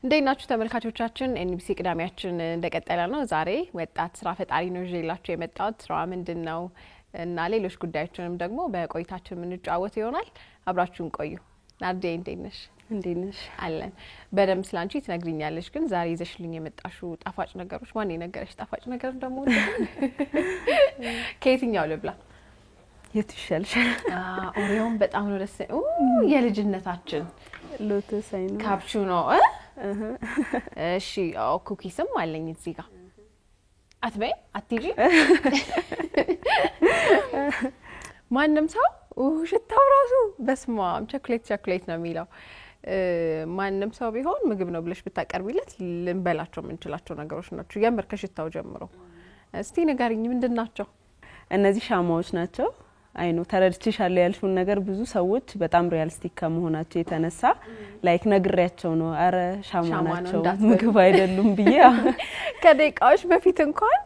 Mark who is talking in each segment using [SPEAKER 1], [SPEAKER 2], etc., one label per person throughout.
[SPEAKER 1] እንዴት ናችሁ ተመልካቾቻችን? ኤንቢሲ ቅዳሜያችን እንደቀጠለ ነው። ዛሬ ወጣት ስራ ፈጣሪ ነው ይዤላችሁ የመጣሁት። ስራው ምንድነው እና ሌሎች ጉዳዮችንም ደግሞ በቆይታችን ምንጫወት ይሆናል። አብራችሁን ቆዩ። ናርዲ እንዴት ነሽ?
[SPEAKER 2] እንዴት ነሽ?
[SPEAKER 1] አለን። በደም ስላንቺ ትነግሪኛለሽ፣ ግን ዛሬ ይዘሽልኝ የመጣሽው ጣፋጭ ነገሮች ማን የነገረሽ? ጣፋጭ ነገር ደግሞ ከየትኛው ልብላ?
[SPEAKER 2] የት ይሻልሻል?
[SPEAKER 1] ኦሪዮን በጣም ነው ደስ የልጅነታችን
[SPEAKER 2] ሎተስ አይኑ
[SPEAKER 1] ካፕቹኖ እሺ ኩኪስም አለኝ እዚህ ጋር አትበይ አትጂ ማንንም ሰው ሽታው ራሱ በስማም ቸኮሌት ነው የሚለው ማንንም ሰው ቢሆን ምግብ ነው ብለሽ ብታቀርቢለት ልንበላቸው የምንችላቸው ነገሮች ናቸው የምር ከሽታው ጀምሮ እስቲ ንገሪኝ ምንድናቸው
[SPEAKER 2] እነዚህ ሻማዎች ናቸው አይኑ ተረድቼሻለሁ ያልሽውን ነገር ብዙ ሰዎች በጣም ሪያሊስቲክ ከመሆናቸው የተነሳ ላይክ ነግሬያቸው ነው አረ ሻማ ናቸው ምግብ አይደሉም ብዬ
[SPEAKER 1] ከደቂቃዎች በፊት እንኳን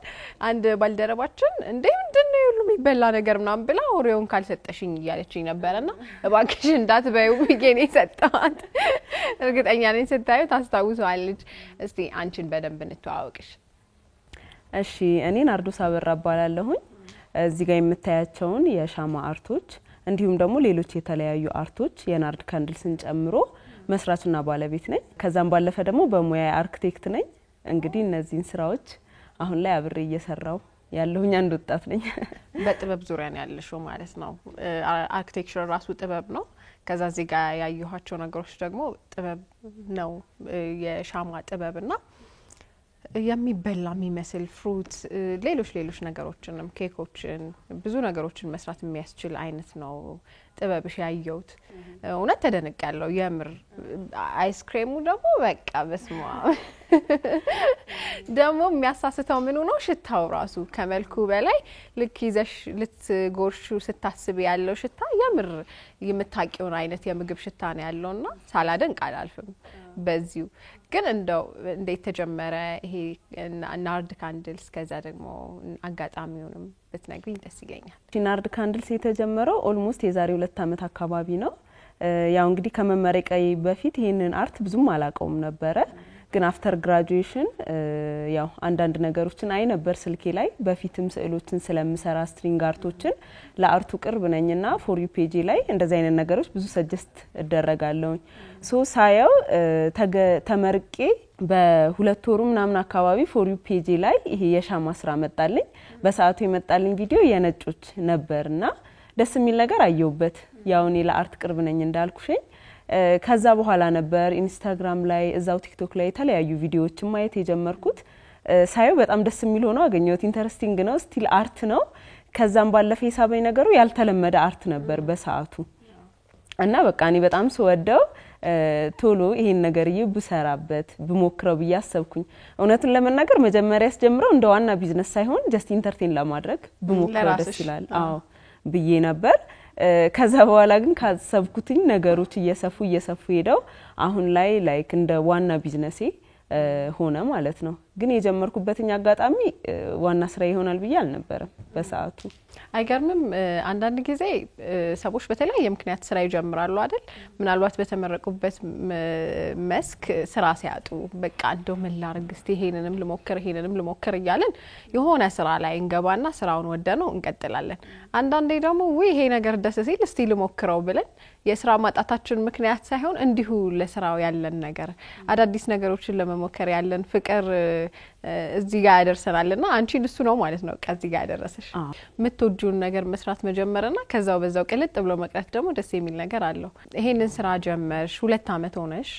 [SPEAKER 1] አንድ ባልደረባችን እንዴ ምንድነው ይሉ የሚበላ ነገር ምናምን ብላ ኦሪዮን ካልሰጠሽኝ እያለችኝ ነበርና እባክሽ እንዳትበዩ ብዬ ነው የሰጠኋት እርግጠኛ ነኝ ስታዩ ታስታውሳለች እስቲ አንቺን በደንብ እንተዋወቅሽ
[SPEAKER 2] እሺ እኔ ናርዶስ አበራ እባላለሁኝ እዚህ ጋር የምታያቸውን የሻማ አርቶች እንዲሁም ደግሞ ሌሎች የተለያዩ አርቶች የናርድ ካንድልስን ጨምሮ መስራችና ባለቤት ነኝ ከዛም ባለፈ ደግሞ በሙያ አርኪቴክት ነኝ እንግዲህ እነዚህን ስራዎች አሁን ላይ አብሬ እየሰራው ያለሁኝ አንድ ወጣት ነኝ
[SPEAKER 1] በጥበብ ዙሪያ ነው ያለሽው ማለት ነው አርኪቴክቸር ራሱ ጥበብ ነው ከዛ እዚህ ጋር ያዩኋቸው ነገሮች ደግሞ ጥበብ ነው የሻማ ጥበብና የሚበላ የሚመስል ፍሩት ሌሎች ነገሮችንም ኬኮችን ብዙ ነገሮችን መስራት የሚያስችል አይነት ነው ጥበብሽ ያየውት እውነት ተደነቀለው የምር አይስክሬሙ ደግሞ በቃ በስማ ደግሞ የሚያሳስተው ምን ነው ሽታው ራሱ ከመልኩ በላይ ልክ ይዘሽ ልትጎርሹ ስታስብ ያለው ሽታ የምር የምታቂውን አይነት የምግብ ሽታ ነው ያለውና ሳላደንቅ አላልፍም በዚሁ ግን እንደው እንዴት ተጀመረ ይሄ ናርድ ካንድልስ ከዛ ደግሞ አጋጣሚውንም በትነግሪኝ ደስ ይለኛል
[SPEAKER 2] ናርድ ካንድልስ የተጀመረው ኦልሞስት የዛሬ 2 አመት አካባቢ ነው ያው እንግዲህ ከመመረቂያዬ በፊት ይሄንን አርት ብዙም አላቀውም ነበረ ግን አፍተር ግራጁዌሽን ያው አንዳንድ ነገሮችን አይ ነበር ስልኬ ላይ በፊትም ስዕሎችን ስለምሰራ ስትሪንግ አርቶችን ለአርቱ ቅርብ ነኝና ፎር ዩ ፔጅ ላይ እንደዛ አይነት ነገሮች ብዙ ሰጀስት እደረጋለሁ ሶ ሳየው ተመርቄ በሁለት ወሩ ምናምን አካባቢ ፎር ዩ ፔጅ ላይ ይሄ የሻማ ስራ መጣልኝ በሰዓቱ የመጣልኝ ቪዲዮ የነጮች ነበርና ደስ የሚል ነገር አየውበት ያው እኔ ለአርት ቅርብ ነኝ እንዳልኩሽኝ ከዛ በኋላ ነበር ኢንስታግራም ላይ እዛው ቲክቶክ ላይ የተለያዩ ቪዲዮዎችን ማየት የጀመርኩት ሳይው በጣም ደስ የሚል ሆኖ አገኘሁት ኢንተረስቲንግ ነው ስቲል አርት ነው ከዛም ባለፈ የሳበኝ ነገሩ ያልተለመደ አርት ነበር በሰዓቱ እና በቃ እኔ በጣም ስወደው ቶሎ ይሄን ነገር ይብሰራበት ብሞክረው ብያሰብኩኝ እውነቱን ለመናገር መጀመሪያ ያስጀምረው እንደ ዋና ቢዝነስ ሳይሆን ጀስት ኢንተርቴን ለማድረግ ብሞክረው ደስ ይላል አዎ ብዬ ነበር ከዛ በኋላ ግን ካሰብኩትኝ ነገሮች እየሰፉ ሄደው አሁን ላይ ላይክ እንደ ዋና ቢዝነሴ ሆነ ማለት ነው ግን የጀመርኩበትኛ አጋጣሚ ዋና ስራ ይሆናል ብዬ አልነበረም በሰዓቱ
[SPEAKER 1] አይገርምም አንዳንድ ጊዜ ሰዎች በተለያየ ምክንያት ስራ ይጀምራሉ አይደል ምናልባት በተመረቁበት መስክ ስራ ሲያጡ በቃ እንደው ምን ላርግ እስቲ ይሄንንም ልሞክር እያለን የሆነ ስራ ላይ እንገባና ስራውን ወደነው እንቀጥላለን አንዳንዴ ደግሞ ይሄ ነገር ደስ ሲል እስቲ ልሞክረው ብለን የስራ ማጣታችን ምክንያት ሳይሆን እንዲሁ ለስራው ያለን ነገር አዳዲስ ነገሮችን ለመሞከር ያለን ፍቅር እዚህ ጋር ያደርሰናልና አንቺ እሱ ነው ማለት ነው ከዚህ ጋር ያደረሰሽ ምትወጂውን ነገር መስራት መጀመርና ከዛው በዛው ቅልጥ ብሎ መቅረት ደግሞ ደስ የሚል ነገር አለው ይሄንን ስራ ጀመርሽ 2 አመት ሆነሽ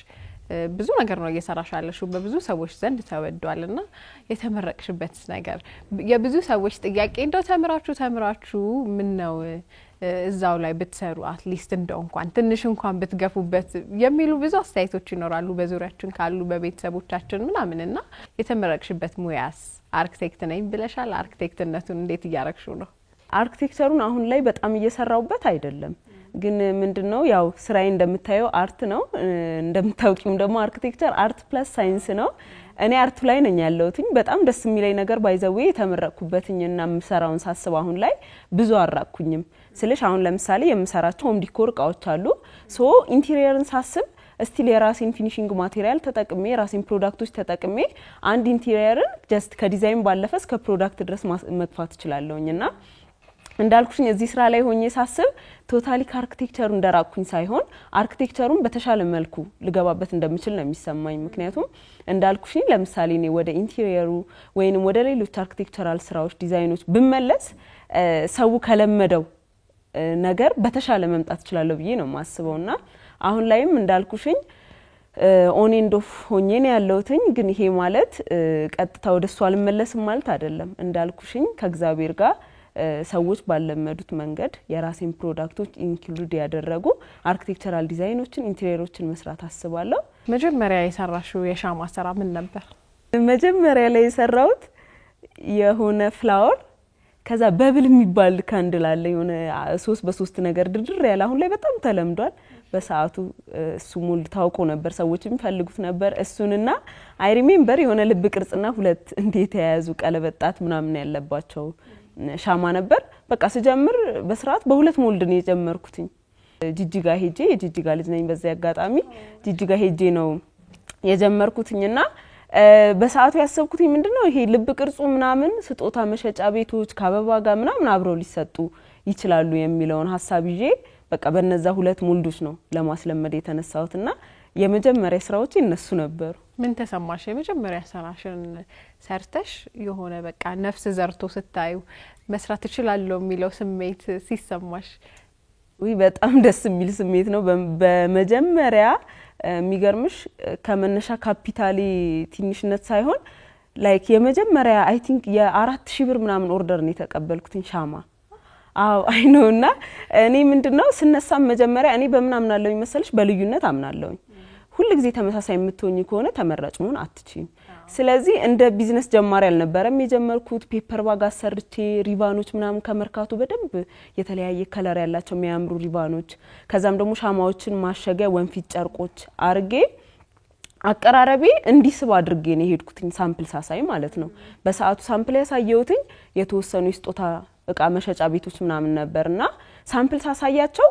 [SPEAKER 1] ብዙ ነገር ነው እየሰራሻለሽ በብዙ ሰዎች ዘንድ ተወዷልና የተመረቅሽበት ነገር የብዙ ሰዎች ጥያቄ እንደው ተምራችሁ ምን ነው እዛው ላይ ብትሰሩ አትሊስት እንደው እንኳን ትንሽ እንኳን ብትገፉበት የሚሉ ብዙ አስተያየቶች ይኖራሉ በዙሪያችን ካሉ በቤተሰቦቻችን ምናምንና የተመረቅሽበት ሙያስ አርኪቴክት ነኝ ብለሻል አርኪቴክትነቱን እንዴት ያያረክሽው ነው
[SPEAKER 2] አርኪቴክቸሩን አሁን ላይ በጣም እየሰራውበት አይደለም ግን ምንድነው ያው ስራዬ እንደምታየው አርት ነው እንደምታውቂም ደግሞ አርኪቴክቸር አርት ፕለስ ሳይንስ ነው እኔ አርቱ ላይ ነኝ ያለሁትኝ በጣም ደስ የሚለኝ ነገር ባይዘው የተመረቅኩበትኝና ምሰራውን ሳስብ አሁን ላይ ብዙ አራኩኝም ስለሽ አሁን ለምሳሌ የምሰራቸው ሆም ዲኮር እቃዎች አሉ ሶ ኢንቴሪየርን ሳስብ ስቲል የራሴን ፊኒሺንግ ማቴሪያል ተጠቅሜ የራሴን ፕሮዳክቶች ተጠቅሜ አንድ ኢንቴሪየርን ጀስት ከዲዛይን ባለፈ እስከ ፕሮዳክት ድረስ መግፋት እችላለሁኝና እንዳልኩኝ እዚህ ስራ ላይ ሆኜ ሳስብ ቶታሊ አርኪቴክቸሩ እንደራኩኝ ሳይሆን አርኪቴክቸሩን በተሻለ መልኩ ልገባበት እንደምችል ነው የሚሰማኝ ምክንያቱም እንዳልኩኝ ለምሳሌ እኔ ወደ ኢንቴሪየሩ ወይንም ወደ ሌሎች አርኪቴክቸራል ስራዎች ዲዛይኖች ብመለስ ሰው ከለመደው ነገር በተሻለ መምጣት ይችላል ብዬ ነው ማስበውና አሁን ላይም እንዳልኩኝ ኦን ኤንድ ኦፍ ሆኜ ነው ያለውትኝ ግን ይሄ ማለት ቀጥታ ወደሱ አልመለስም ማለት አይደለም እንዳልኩኝ ከእግዚአብሔር ጋር ሰዎች ባለመዱት መንገድ የራሴን ፕሮዳክቶች ኢንክሉድ ያደረጉ አርኪቴክቸራል ዲዛይኖችን ኢንቴሪየሮችን መስራት አስባለሁ
[SPEAKER 1] መጀመሪያ የሰራሽው የሻማ ስራ ምን ነበር
[SPEAKER 2] መጀመሪያ ላይ የሰራውት የሆነ ፍላወር ከዛ በብል የሚባል ካንድል አለ የሆነ 3 በ3 ነገር ድርድር ያለ አሁን ላይ በጣም ተለምዷል በሰዓቱ እሱ ሙሉ ታውቆ ነበር ሰዎችም ፈልጉት ነበር እሱንና አይ ሪሜምበር የሆነ ልብ ቅርጽና ሁለት እንዴት ያያዙ ቀለበጣት ምናምን ያለባቸው ሻማ ነበር በቃ ስጀምር በስርዓት በሁለት ሞልድ ነው የጀመርኩትኝ ጂጂጋ ሄጄ የጂጂጋ ልጅ ነኝ በዛ ያጋጣሚ ጂጂጋ ሄጄ ነው የጀመርኩትኝና በሰዓቱ ያሰብኩትኝ ምንድነው ይሄ ልብ ቅርጹ ምናምን ስጦታ መሸጫ ቤቶች ካበባ ጋር ምናምን አብረው ሊሰጡ ይችላሉ የሚለውን ሐሳብ ይዤ በቃ በነዛ ሁለት ሞልዶች ነው ለማስለመድ የተነሳሁትና የመጀመሪያ ስራዎች እነሱ ነበሩ
[SPEAKER 1] ምን ተሰማሽ የመጀመሪያ ስራሽን ሰርተሽ የሆነ በቃ ነፍስ ዘርቶ ስታዩ መስራት ይችላል የሚለው ስሜት ሲሰማሽ
[SPEAKER 2] ወይ በጣም ደስ የሚል ስሜት ነው በመጀመሪያ የሚገርምሽ ከመነሻ ካፒታሊ ትንሽነት ሳይሆን ላይክ የመጀመሪያ አይ ቲንክ የ4000 ብር ምናምን ኦርደር ነው የተቀበልኩትኝ ሻማ አው አይ ኖና እኔ ምንድነው ስነሳም መጀመሪያ እኔ በምን አምናለሁ ይመስልሽ በልዩነት አምናለሁ ሁሉ ጊዜ ተመሳሳይ የምትሆኚ ከሆነ ተመራጭ መሆን አትችይም ስለዚህ እንደ ቢዝነስ ጀማሪ አልነበረም የጀመርኩት ፔፐር ባግ አሰርቼ ሪቫኖች ምናምን ከመርካቱ በደንብ የተለያየ ከለር ያላቸው የሚያምሩ ሪቫኖች ከዛም ደግሞ ሻማዎችን ማሸጊያ ወንፊት ጨርቆች አርጌ አቀራረቤ እንዲስብ አድርጌ ነው ሄድኩትኝ ሳምፕል ሳሳይ ማለት ነው በሰዓቱ ሳምፕል ያሳየውትኝ የተወሰኑ ስጦታ እቃ መሸጫ ቤቶች ምናምን ነበርና ሳምፕል ሳሳያቸው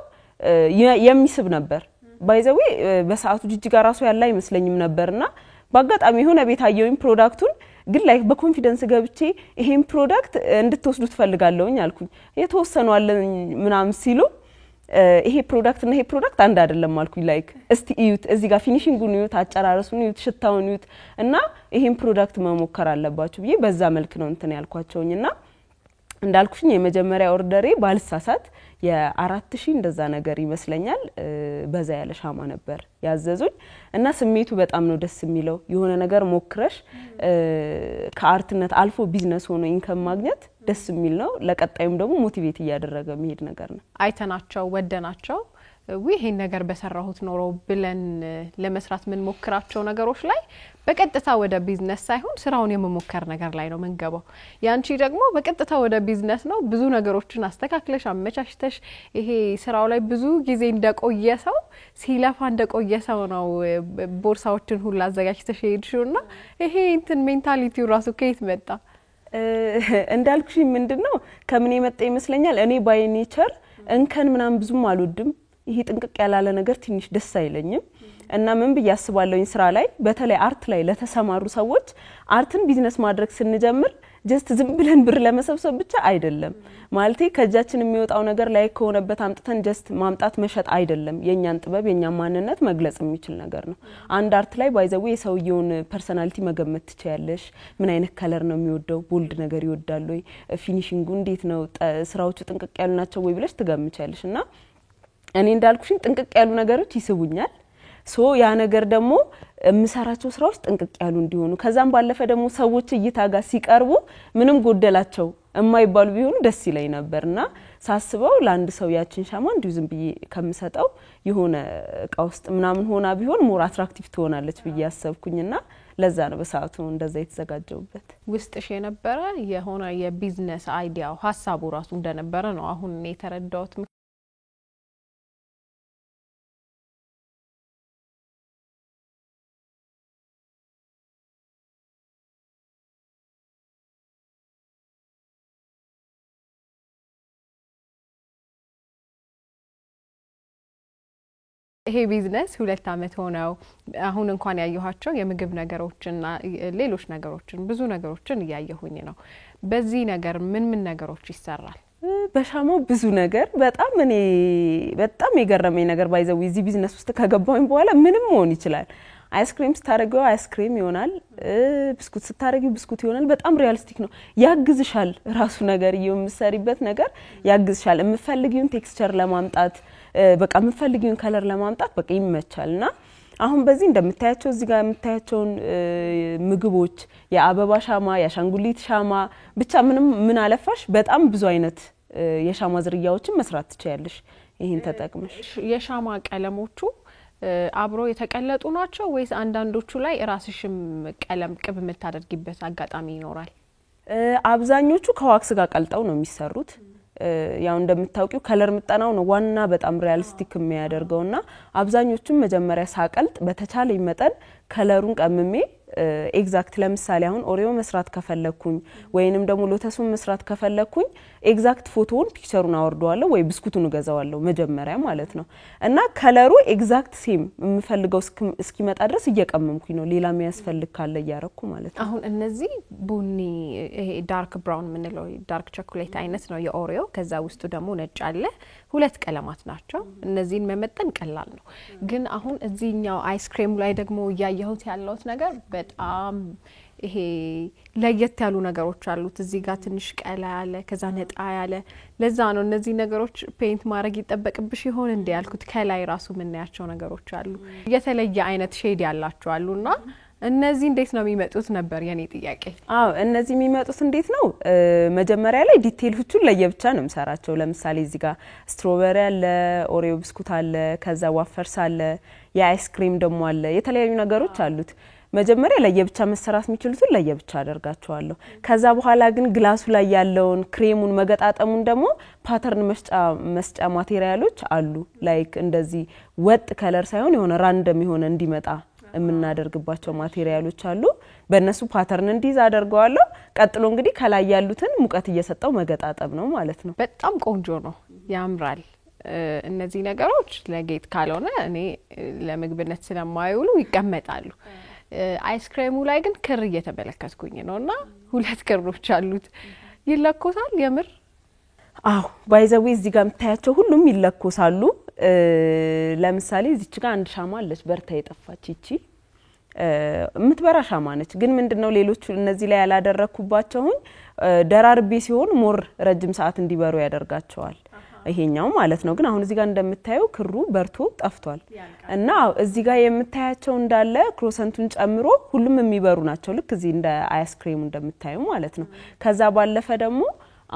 [SPEAKER 2] የሚስብ ነበር ባይዘዌ በሰዓቱ ጂጂጋ ራሱ ያለ አይመስለኝም ነበርና በአጋጣሚ ሆነ ቤት አየውኝ ፕሮዳክቱን ግን ላይክ በኮንፊደንስ ገብቼ ይሄን ፕሮዳክት እንድትወስዱት ፈልጋለሁኝ አልኩኝ የተወሰኑ አለ ምናምን ሲሉ ይሄ ፕሮዳክት እና ይሄ ፕሮዳክት አንድ አይደለም አልኩኝ ላይክ እስቲ እዩት እዚህ ጋር ፊኒሺንጉን እዩት አጨራረሱን እዩት ሽታውን እዩት እና ይሄን ፕሮዳክት መሞከር አለባችሁ ብዬ በዛ መልክ ነው እንትን ያልኳቸውኝና እንዳልኩኝ የመጀመሪያ ኦርደሬ ባልሳሳት የ4000 እንደዛ ነገር ይመስለኛል በዛ ያለ ሻማ ነበር ያዘዙኝ እና ስሜቱ በጣም ነው ደስ የሚለው የሆነ ነገር ሞክረሽ ከአርትነት አልፎ ቢዝነስ ሆኖ ኢንከም ማግኘት ደስ የሚል ነው ለቀጣዩም ደግሞ ሞቲቬት ያደረገ መሄድ ነገር ነው
[SPEAKER 1] አይተናቸው ወደናቸው ይሄን ነገር በሰራሁት ኖሮ ብለን ለመስራት ምን ሞክራቸው ነገሮች ላይ በቀጥታ ወደ ቢዝነስ ሳይሆን ስራውን የመሞከር ነገር ላይ ነው መንገባው ያንቺ ደግሞ በቀጥታ ወደ ቢዝነስ ነው ብዙ ነገሮችን አስተካክለሽ አመቻችተሽ ይሄ ስራው ላይ ብዙ ጊዜ እንደቆየ ሰው ሲለፋ እንደቆየ ሰው ነው ቦርሳዎችን ሁሉ አዘጋጅተሽ ሄድሽውና ይሄ እንትን ሜንታሊቲው ራሱ ከየት መጣ
[SPEAKER 2] እንዳልኩሽ ምንድነው ከምን የመጣ ይመስለኛል እኔ ባይ ኔቸር እንከን ምናም ብዙም አልወድም ይሄ ጥንቅቅ ያላለ ነገር ትንሽ ደስ አይለኝም እና ምን በያስባለውኝ ስራ ላይ በተለይ አርት ላይ ለተሰማሩ ሰዎች አርትን ቢዝነስ ማድረግ ስንጀምር ጀስት ዝም ብለን ብር ለመሰብሰብ ብቻ አይደለም ማለቴ ከጃችን የሚወጣው ነገር ላይ ከሆነበት አምጥተን ጀስት ማምጣት መሸጥ አይደለም የኛን ጥበብ የኛን ማንነት መግለጽ የሚችል ነገር ነው አንድ አርት ላይ ባይዘው የሰውየውን ፐርሰናሊቲ መገመት ትችያለሽ ምን አይነት ከለር ነው የሚወደው ቦልድ ነገር ይወዳል ወይ ፊኒሺንጉ እንዴት ነው ስራዎቹ ጥንቅቅ ያሉ ናቸው ወይ ብለሽ ትገምቻለሽና እኔ እንዳልኩሽኝ ጥንቅቅ ያሉ ነገሮች ይስቡኛል ሶ ያ ነገር ደግሞ ምሰራቸው ስራዎች ጥንቅቅ ያሉ እንዲሆኑ ከዛም ባለፈ ደግሞ ሰዎች እይታ ጋር ሲቀርቡ ምንም ጎደላቸው የማይባሉ ቢሆኑ ደስ ይለኝ ነበርና ሳስበው ለአንድ ሰው ያችን ሻማ እንዲሁ ዝም ብዬ ከምሰጠው የሆነ እቃ ውስጥ ምናምን ሆና ቢሆን ሞር አትራክቲቭ ትሆናለች ብዬ አሰብኩኝና ለዛ ነው በሰዓቱ እንደዛ የተዘጋጀውበት
[SPEAKER 1] ውስጥሽ የነበረ የሆነ የቢዝነስ አይዲያው ሐሳቡ ራሱ እንደነበረ ነው አሁን የተረዳሁት ይሄ ቢዝነስ 2 አመት ሆነው አሁን እንኳን ያየኋቸው የምግብ ነገሮችና ሌሎች ነገሮችን ብዙ ነገሮችን ያያየሁኝ ነው በዚህ ነገር ምን ነገሮች ይሰራል
[SPEAKER 2] በሻማው ብዙ ነገር በጣም የገረመኝ ነገር ባይዘው እዚህ ቢዝነስ ውስጥ ከገባሁኝ በኋላ ምንም ሆን ይችላል አይስክሪም ስታረገው አይስክሪም ይሆናል ብስኩት ስታረጊው ብስኩት ይሆናል በጣም ሪያሊስቲክ ነው ያግዝሻል ራሱ ነገር የምትሰሪበት ነገር ያግዝሻል የምፈልጊውን ቴክስቸር ለማምጣት በቃ የምፈልጊውን ከለር ለማምጣት በቃ ይመቻልና አሁን በዚህ እንደምታያቸው እዚህ ጋር የምታያቸውን ምግቦች የአበባ ሻማ ያሻንጉሊት ሻማ ብቻ ምን አለፋሽ በጣም ብዙ አይነት የሻማ ዝርያዎችን መስራት ትችያለሽ ይሄን ተጠቅመሽ
[SPEAKER 1] የሻማ ቀለሞቹ አብሮ የተቀለጡ ናቸው ወይስ አንዳንዶቹ ላይ ራስሽም ቀለም ቅብ የምታደርጊበት አጋጣሚ ይኖራል
[SPEAKER 2] አብዛኞቹ ከዋክስ ጋር ቀልጠው ነው የሚሰሩት ያው እንደምታውቂው ከለር ምጣናው ነው ዋና በጣም ሪያሊስቲክ የሚያደርገውና አብዛኞቹም መጀመሪያ ሳቀልጥ በተቻለ መጠን ከለሩን ቀምሜ ኤግዛክት ለምሳሌ አሁን ኦሪዮ መስራት ከፈለኩኝ ወይንም ደግሞ ሎተሱን መስራት ከፈለኩኝ ኤግዛክት ፎቶውን ፒክቸሩን አወርደዋለሁ ወይ ብስኩቱን ገዛዋለሁ መጀመሪያ ማለት ነው እና ከለሩ ኤግዛክት ሴም የምፈልገው እስኪመጣ ድረስ እየቀመምኩኝ ነው ሌላ የሚያስፈልግ ካለ ያረኩ ማለት ነው
[SPEAKER 1] አሁን እነዚህ ቡኒ ይሄ ዳርክ ብራውን ምንለው ዳርክ ቾኮሌት አይነት ነው የኦሪዮ ከዛ ውስጡ ደግሞ ነጭ አለ ሁለት ቀለማት ናቸው እነዚህን መመጠን ቀላል ነው ግን አሁን እዚህኛው አይስክሪም ላይ ደግሞ ያያዩት ያለው ነገር በጣም ይሄ ለየት ያሉ ነገሮች አሉት እዚህ ጋር ትንሽ ቀላ ያለ ከዛ ነጣ ያለ ለዛ ነው እነዚህ ነገሮች ፔይንት ማድረግ ይተበቅብሽ ይሆን እንዴ ያልኩት ከላይ ራሱ ምን ያያቸው ነገሮች አሉ የተለየ አይነት ሼድ ያላቸው አሉና እነዚህ እንዴት ነው የሚመጡት ነበር የኔ ጥያቄ
[SPEAKER 2] እነዚህ የሚመጡት እንዴት ነው መጀመሪያ ላይ ዲቴይሎቹን ለየብቻ ነው መሰራቸው ለምሳሌ እዚህ ጋር ስትሮበሪ አለ ኦሪዮ ብስኩት አለ ከዛ ዋፈርስ አለ የአይስክሪም ደሞ አለ የተለያዩ ነገሮች አሉት መጀመሪያ ለየብቻ መሰራት የሚችሉትን ለየብቻ አደርጋቸዋለሁ ከዛ በኋላ ግን ግላሱ ላይ ያለውን ክሬሙን መገጣጠሙን ደግሞ ፓተርን መስጫ ማቴሪያሎች አሉ ላይክ እንደዚህ ወጥ ከለር ሳይሆን የሆነ ራንደም የሆነ እንዲመጣ የምናደርግባቸው ማቴሪያሎች አሉ በእነሱ ፓተርን እንዲዝ አደርገዋለሁ ቀጥሎ እንግዲህ ከላይ ያሉትን ሙቀት እየሰጠው መገጣጠም ነው ማለት ነው
[SPEAKER 1] በጣም ቆንጆ ነው ያምራል እነዚህ ነገሮች ለጌት ካልሆነ እኔ ለምግብነት ስለማይውሉ ይቀመጣሉ አይስክሪሙ ላይ ግን ክር እየተበለከትኩኝ ነውና ሁለት ክሮች አሉት ይለኮሳል የምር ባይዘው እዚህ ጋር የምታያቸው ሁሉም ይለኮሳሉ ለምሳሌ እዚች ጋር አንድ ሻማ አለች በርታ የጠፋች እቺ ምትበራ ሻማ ነች ግን ምንድነው ሌሎቹ እነዚህ ላይ ያላደረኩባቸው ደራርቤ ሲሆን ሞር ረጅም ሰዓት እንዲበሩ ያደርጋቸዋል ይሄኛው ማለት ነው ግን አሁን እዚህ ጋር እንደምታየው ክሩ በርቶ ጠፍቷል እና እዚህ ጋር የምታያቸው እንዳለ ክሮሰንቱን ጨምሮ ሁሉም የሚበሩ ናቸው ልክ እዚህ እንደ አይስክሪም እንደምታየው ማለት ነው ከዛ ባለፈ ደግሞ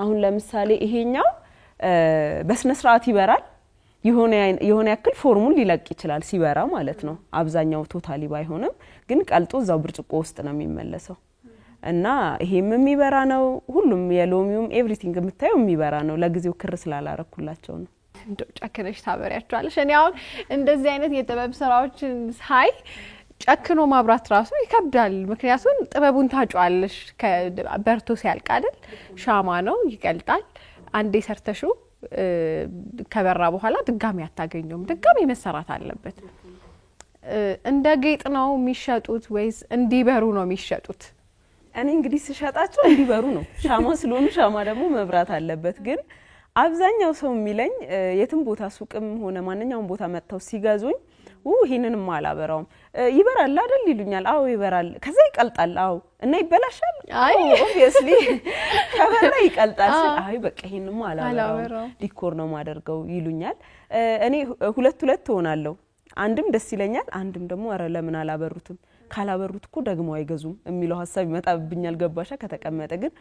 [SPEAKER 1] አሁን ለምሳሌ ይሄኛው በስነ ስርዓት ይበራል የሆነ ያክል ፎርሙን ሊለቅ ይችላል ሲበራ ማለት ነው አብዛኛው ቶታሊ ባይሆንም ግን ቀልጦ እዛው ብርጭቆ ውስጥ ነው የሚመለሰው እና ይሄም የሚበራ ነው ሁሉም የሎሚውም ኤቭሪቲንግ የምታየው የሚበራ ነው ለጊዜው ክር ስላላረኩላቸው ነው እንደው ጨክነሽ ታበሪያቸዋለሽ እኔ አሁን እንደዚህ አይነት የጥበብ ስራዎችን ሳይ ጨክኖ ማብራት ራሱ ይከብዳል ምክንያቱም ጥበቡን ታጫዋለሽ በርቶ ሲያልቅ አይደል ሻማ ነው ይቀልጣል አንዴ ሰርተሹ ከበራ በኋላ ድጋሚ አታገኙም ድጋሚ መሰራት አለበት እንደ ጌጥ ነው የሚሸጡት ወይስ እንዲበሩ ነው የሚሸጡት
[SPEAKER 2] እኔ እንግዲህ ስሸጣቸው እንዲበሩ ነው ሻማ ስለሆነ ሻማ ደግሞ መብራት አለበት ግን አብዛኛው ሰው የሚለኝ የትም ቦታ ሱቅም ሆነ ማንኛውም ቦታ መጣው ሲጋዙኝ ይሄንንም አላበራውም ይበራል አይደል ይሉኛል አዎ ይበራል ከዛ ይቀልጣል አዎ እና ይበላሻል አይ ኦብቪየስሊ ከበራ ይቀልጣል አይ በቃ ይሄንንም አላበራውም ዲኮር ነው ማደርገው ይሉኛል እኔ ሁለት ሆናለሁ አንድም ደስ ይለኛል አንድም ደግሞ አረ ለምን አላበሩትም ካላበሩት እኮ ደግሞ አይገዙም የሚለው ሐሳብ ይመጣብኛል ገባሻ ከተቀመጠ ግን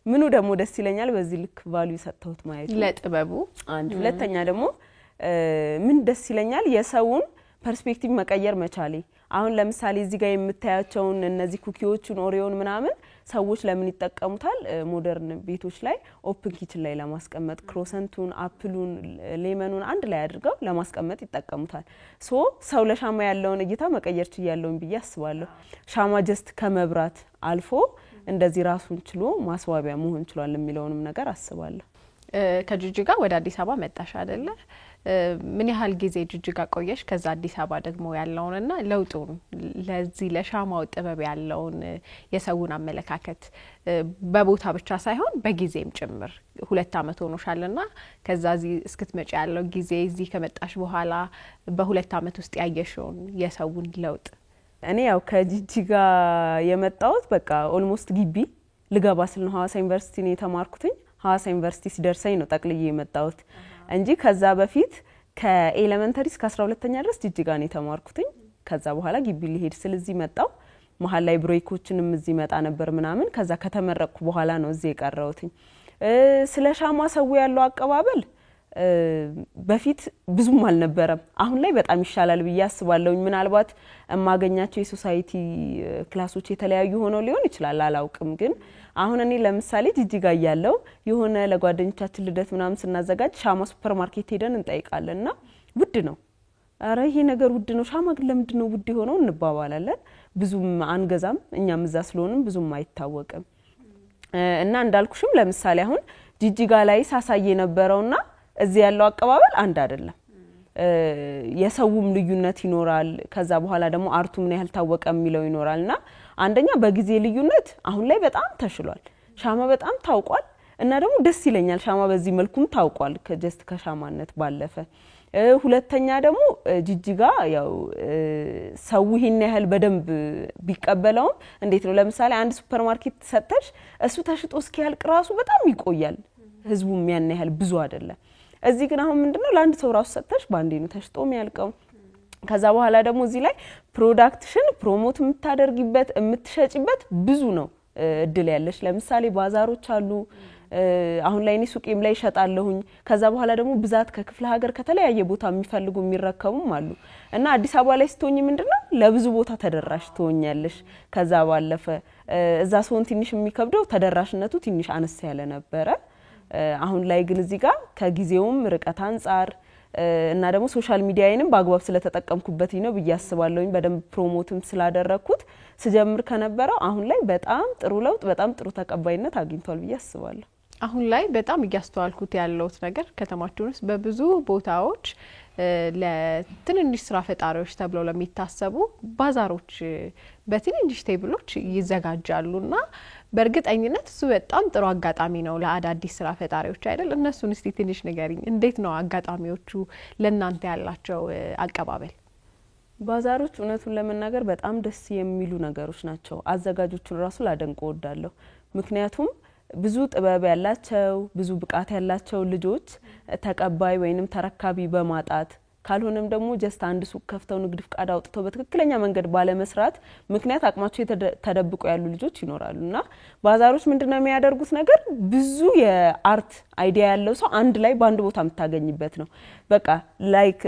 [SPEAKER 2] ምኑ ደግሞ ደስ ይለኛል በዚህ ልክ ቫልዩ ሰጥተውት ማየት
[SPEAKER 1] ለጥበቡ
[SPEAKER 2] አንድ ሁለተኛ ደግሞ ምን ደስ ይለኛል የሰውን ፐርስፔክቲቭ መቀየር መቻሌ አሁን ለምሳሌ እዚህ ጋር የምታያቸውን እነዚህ ኩኪዎችን ኦሪዮን ምናምን ሰዎች ለምን ይተቀሙታል ሞደርን ቤቶች ላይ ኦፕን ኪችን ላይ ለማስቀመጥ ክሮሰንቱን አፕሉን ሌመኑን አንድ ላይ አድርገው ለማስቀመጥ ይተቀሙታል ሰው ለሻማ ያለውን እይታ መቀየር ይችላልውን ብዬ አስባለሁ ሻማ ጀስት ከመብራት አልፎ እንደዚህ ራሱን ችሎ ማስዋቢያ መሆን ይችላል የሚለውንም ነገር አስባለሁ
[SPEAKER 1] ከጅጅጋ ወደ አዲስ አበባ መጣሽ አይደለ? ምን ያህል ጊዜ ጅጅጋ ቆየሽ? ከዛ አዲስ አበባ ደግሞ ያለውንና ለውጡን ለዚህ ለሻማው ጥበብ ያለውን የሰውን አመለካከት በቦታ ብቻ ሳይሆን በጊዜም ጭምር 2 አመት ሆኖሻልና ከዛ እዚህ እስክትመጪ ያለው ጊዜ እዚህ ከመጣሽ በኋላ በ2 አመት ውስጥ ያየሽውን የሰውን ለውጥ።
[SPEAKER 2] እኔ ያው ከጅጅጋ የመጣሁት በቃ ኦልሞስት ግቢ ልገባ ስል ነው ሐዋሳ ዩኒቨርሲቲ ነው የተማርኩትኝ። ሐዋሳ ዩኒቨርሲቲ ሲደርሰኝ ነው ጠቅልዬ የመጣሁት እንጂ ከዛ በፊት ከኤሌመንተሪ እስከ 12ኛ ድረስ ጅጅጋ ነው የተማርኩትኝ። ከዛ በኋላ ግቢ ሊሄድ ስለዚህ መጣው መሃል ላይ ብሬኮችንም እዚህ መጣ ነበር ምናምን። ከዛ ከተመረቅኩ በኋላ ነው እዚህ የቀረውትኝ። ስለ ሻማ ሰው ያለው አቀባበል በፊት ብዙም አልነበረም። አሁን ላይ በጣም ይሻላል ብዬ አስባለሁ። ምናልባት ማገኛቸው የሶሳይቲ ክላሶች የተለያዩ ሆነው ሊሆን ይችላል አላውቅም። ግን አሁን እኔ ለምሳሌ ጅጅጋ ያለው የሆነ ለጓደኞቻችን ልደት ምናምን ስናዘጋጅ ሻማ ሱፐርማርኬት ሄደን እንጠይቃለንና ውድ ነው፣ አረ ይሄ ነገር ውድ ነው፣ ሻማ ግን ለምንድን ነው ውድ ሆነው እንባባላለን። ብዙም አንገዛም እኛም እዛ ስለሆነም ብዙም አይታወቅም። እና እንዳልኩሽም ለምሳሌ አሁን ጅጅጋ ላይ ሳሳየ ነበረውና እዚህ ያለው አቀባበል አንድ አይደለም። የሰውም ልዩነት ይኖራል። ከዛ በኋላ ደግሞ አርቱ ምን ያህል ታወቀ የሚለው ይኖራልና አንደኛ በጊዜ ልዩነት አሁን ላይ በጣም ተሽሏል። ሻማ በጣም ታውቋል እና ደግሞ ደስ ይለኛል ሻማ በዚህ መልኩም ታውቋል ከጀስት ከሻማነት ባለፈ። ሁለተኛ ደግሞ ጅጅጋ ያው ሰው ይሄን ያህል በደንብ ቢቀበለው እንዴት ነው ለምሳሌ አንድ ሱፐርማርኬት ሰጥተሽ እሱ ተሽጦ እስኪያልቅ ራሱ በጣም ይቆያል። ህዝቡም ያን ያህል ብዙ አይደለም። እዚህ ግን አሁን ምንድነው ለአንድ ሰው ራሱ ሰጥተሽ ባንዴ ነው ተሽጦ የሚያልቀው። ከዛ በኋላ ደግሞ እዚህ ላይ ፕሮዳክትሽን ፕሮሞት የምታደርጊበት የምትሸጪበት ብዙ ነው እድል ያለሽ። ለምሳሌ ባዛሮች አሉ። አሁን ላይ እኔ ሱቄም ላይ ሸጣለሁኝ። ከዛ በኋላ ደግሞ ብዛት ከክፍለ ሀገር ከተለያየ ቦታ የሚፈልጉ የሚረከቡም አሉ እና አዲስ አበባ ላይ ስትሆኚ ምንድነው ለብዙ ቦታ ተደራሽ ትሆኛለሽ። ከዛ ባለፈ እዛ ሰውን ትንሽ የሚከብደው ተደራሽነቱ ትንሽ አነስ ያለ ነበረ። አሁን ላይ ግን እዚህ ጋር ከጊዜውም ርቀት አንፃር እና ደግሞ ሶሻል ሚዲያዬንም በአግባብ ስለተጠቀምኩበት ነው በያስባለሁኝ በደንብ ፕሮሞትም ስላደረኩት ስጀምር ከነበረው አሁን ላይ በጣም ጥሩ ለውጥ በጣም ጥሩ ተቀባይነት አግኝቷል በያስባለሁ።
[SPEAKER 1] አሁን ላይ በጣም እያስተዋልኩት ያለው ነገር ከተማችን ውስጥ በብዙ ቦታዎች ለትንንሽ ስራ ፈጣሪዎች ተብለው ለሚታሰቡ ባዛሮች በትንንሽ ቴብሎች ይዘጋጃሉና በርግጠኝነት እሱ በጣም ጥሩ አጋጣሚ ነው ለአዳዲስ ስራ ፈጣሪዎች አይደል? እነሱን እስቲ ትንሽ ንገሪኝ። እንዴት ነው አጋጣሚዎቹ ለእናንተ ያላቸው አቀባበል?
[SPEAKER 2] ባዛሮች እውነቱን ለመናገር በጣም ደስ የሚሉ ነገሮች ናቸው። አዘጋጆቹን ራሱ ላደንቅ እወዳለሁ። ምክንያቱም ብዙ ጥበብ ያላቸው ብዙ ብቃት ያላቸው ልጆች ተቀባይ ወይንም ተረካቢ በማጣት ካልሆነም ደግሞ ጀስት አንድ ሱቅ ከፍተው ንግድ ፍቃድ አውጥተው በትክክለኛ መንገድ ባለ መስራት ምክንያት አቅማቸው ተደብቆ ያሉ ልጆች ይኖራሉና ባዛሮች ምንድነው የሚያደርጉት ነገር ብዙ የአርት አይዲያ ያለው ሰው አንድ ላይ ባንድ ቦታ የምታገኝበት ነው። በቃ ላይክ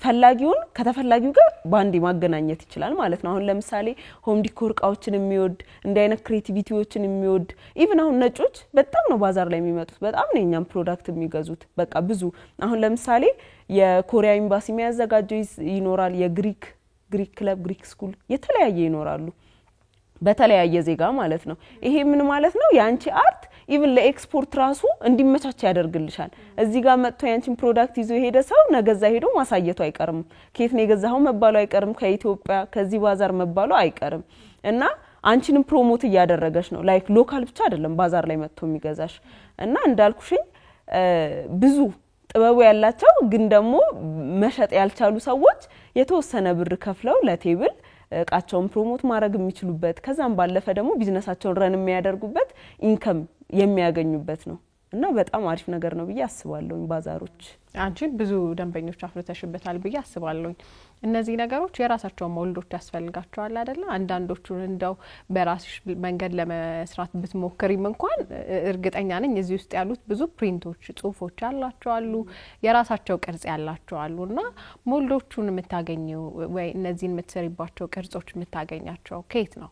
[SPEAKER 2] ፈላጊውን ከተፈላጊው ጋር ባንዲ ማገናኘት ይችላል ማለት ነው። አሁን ለምሳሌ ሆም ዲኮር ቃዎችን የሚወድ እንደ አይነት ክሬቲቪቲዎችን የሚወድ ኢቭን አሁን ነጮች በጣም ነው ባዛር ላይ የሚመጡት በጣም ነው የኛም ፕሮዳክት የሚገዙት። በቃ ብዙ አሁን ለምሳሌ የኮሪያ ኤምባሲ የሚያዘጋጀው ይኖራል። የግሪክ ክለብ ግሪክ ስኩል የተለያየ ይኖራሉ በተለያየ ዜጋ ማለት ነው። ይሄ ምን ማለት ነው? ያንቺ አርት ኢቭን ለኤክስፖርት ራሱ እንዲመቻች ያደርግልሻል። እዚህ ጋር መጥቶ ያንቺን ፕሮዳክት ይዞ ሄደ ሰው ነገዛ ሄዶ ማሳየቱ አይቀርም። ከየት ነው የገዛው መባሉ አይቀርም። ከኢትዮጵያ ከዚህ ባዛር መባሉ አይቀርም እና አንቺንም ፕሮሞት እያደረገሽ ነው። ላይክ ሎካል ብቻ አይደለም ባዛር ላይ መጥቶ የሚገዛሽ እና እንዳልኩሽኝ ብዙ ጥበቡ ያላቸው ግን ደግሞ መሸጥ ያልቻሉ ሰዎች የተወሰነ ብር ከፍለው ለቴብል እቃቸውን ፕሮሞት ማድረግ የሚችሉበት ከዛም ባለፈ ደግሞ ቢዝነሳቸውን ረን የሚያደርጉበት ኢንከም የሚያገኙበት ነው እና በጣም አሪፍ ነገር ነው ብዬ አስባለሁ። ባዛሮች
[SPEAKER 1] አንቺ ብዙ ደንበኞች አፍርተሽበታል ብዬ አስባለሁ። እነዚህ ነገሮች የራሳቸው ሞልዶች ያስፈልጋቸዋል አይደል? አንዳንዶቹን እንደው በራስሽ መንገድ ለመስራት ብትሞክሪም እንኳን እርግጠኛ ነኝ እዚህ ውስጥ ያሉት ብዙ ፕሪንቶች ጽሁፎች ያላቸው አሉ የራሳቸው ቅርጽ ያላቸው አሉና ሞልዶቹን የምታገኘው ወይ እነዚህን የምትሰሪባቸው ቅርጾች የምታገኛቸው ከየት ነው?